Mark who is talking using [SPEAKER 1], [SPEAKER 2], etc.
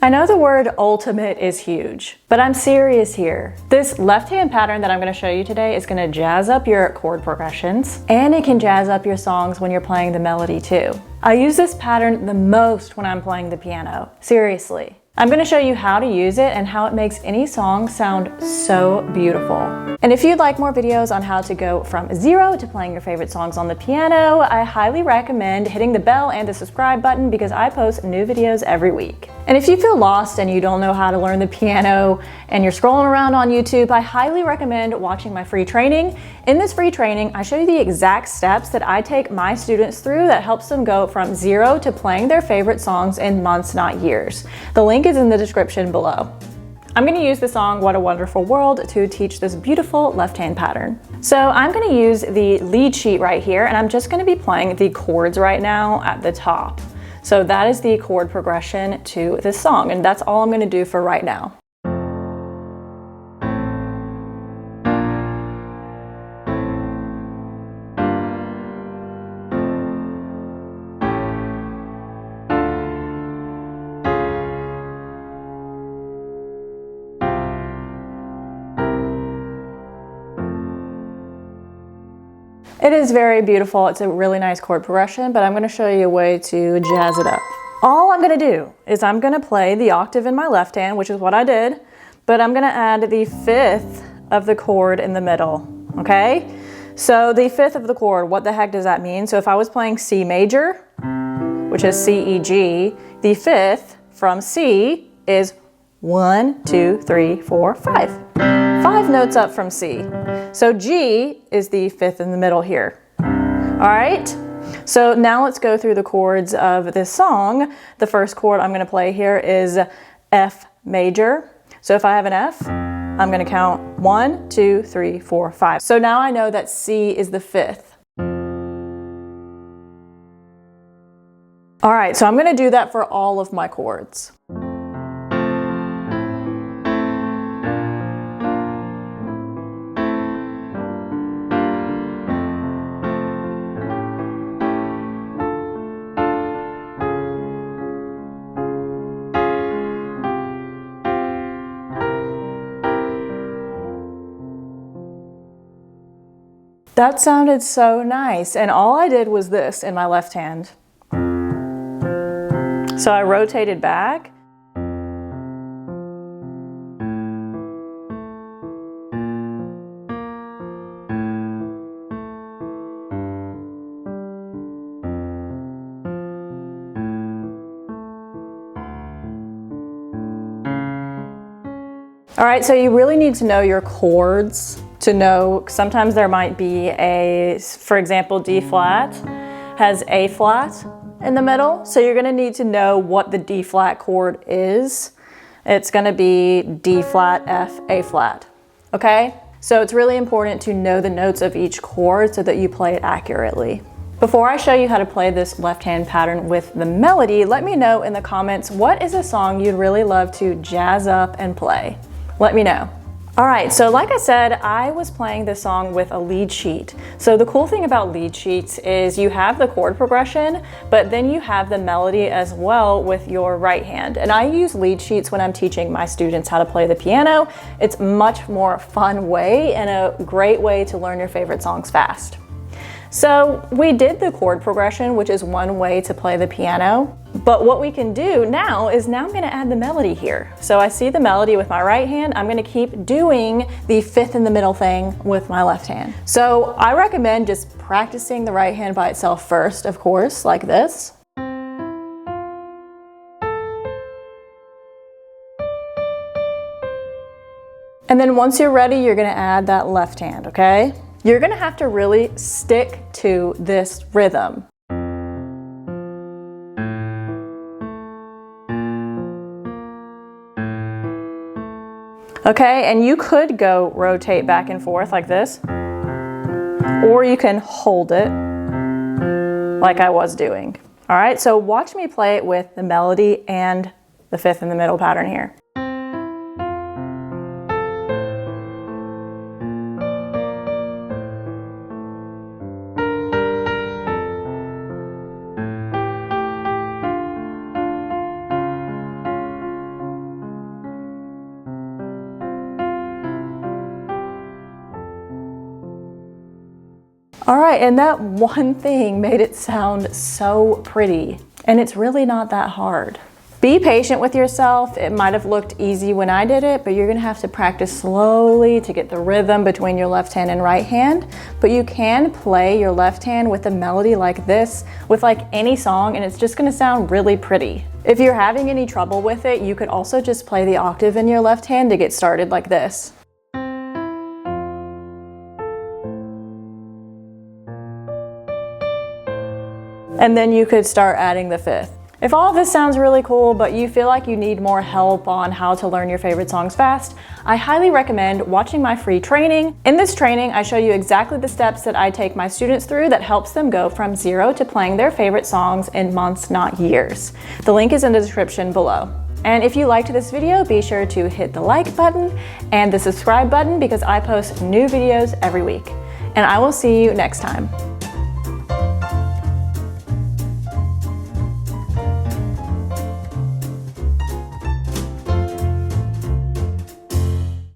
[SPEAKER 1] I know the word ultimate is huge, but I'm serious here. This left hand pattern that I'm gonna show you today is gonna jazz up your chord progressions, and it can jazz up your songs when you're playing the melody too. I use this pattern the most when I'm playing the piano, seriously. I'm gonna show you how to use it and how it makes any song sound so beautiful. And if you'd like more videos on how to go from zero to playing your favorite songs on the piano, I highly recommend hitting the bell and the subscribe button because I post new videos every week. And if you feel lost and you don't know how to learn the piano and you're scrolling around on YouTube, I highly recommend watching my free training. In this free training, I show you the exact steps that I take my students through that helps them go from zero to playing their favorite songs in months, not years. The link is in the description below. I'm going to use the song What a Wonderful World to teach this beautiful left hand pattern. So I'm going to use the lead sheet right here, and I'm just going to be playing the chords right now at the top. So that is the chord progression to this song, and that's all I'm going to do for right now. It is very beautiful. It's a really nice chord progression, but I'm going to show you a way to jazz it up. All I'm going to do is I'm going to play the octave in my left hand, which is what I did, but I'm going to add the fifth of the chord in the middle, okay? So the fifth of the chord, what the heck does that mean? So if I was playing C major, which is C, E, G, the fifth from C is 1, 2, 3, 4, 5. 5 notes up from C. So G is the fifth in the middle here. All right, so now let's go through the chords of this song. The first chord I'm gonna play here is F major. So if I have an F, I'm gonna count 1, 2, 3, 4, 5. So now I know that C is the fifth. All right, so I'm gonna do that for all of my chords. That sounded so nice, and all I did was this in my left hand. So I rotated back. All right, so you really need to know your chords to know. Sometimes there might be a, for example, D flat has A flat in the middle. So you're gonna need to know what the D flat chord is. It's gonna be D flat, F, A flat, okay? So it's really important to know the notes of each chord so that you play it accurately. Before I show you how to play this left hand pattern with the melody, let me know in the comments, what is a song you'd really love to jazz up and play? Let me know. All right, so like I said, I was playing this song with a lead sheet. So the cool thing about lead sheets is you have the chord progression, but then you have the melody as well with your right hand. And I use lead sheets when I'm teaching my students how to play the piano. It's much more fun way and a great way to learn your favorite songs fast. So we did the chord progression, which is one way to play the piano. But what we can do now is I'm gonna add the melody here. So I see the melody with my right hand. I'm gonna keep doing the fifth in the middle thing with my left hand. So I recommend just practicing the right hand by itself first, of course, like this. And then once you're ready, you're gonna add that left hand, okay? You're gonna have to really stick to this rhythm. Okay, and you could go rotate back and forth like this, or you can hold it like I was doing. All right, so watch me play it with the melody and the fifth in the middle pattern here. All right, and that one thing made it sound so pretty, and it's really not that hard. Be patient with yourself. It might have looked easy when I did it, but you're gonna have to practice slowly to get the rhythm between your left hand and right hand. But you can play your left hand with a melody like this with like any song, and it's just gonna sound really pretty. If you're having any trouble with it, you could also just play the octave in your left hand to get started like this. And then you could start adding the fifth. If all of this sounds really cool, but you feel like you need more help on how to learn your favorite songs fast, I highly recommend watching my free training. In this training, I show you exactly the steps that I take my students through that helps them go from zero to playing their favorite songs in months, not years. The link is in the description below. And if you liked this video, be sure to hit the like button and the subscribe button because I post new videos every week. And I will see you next time.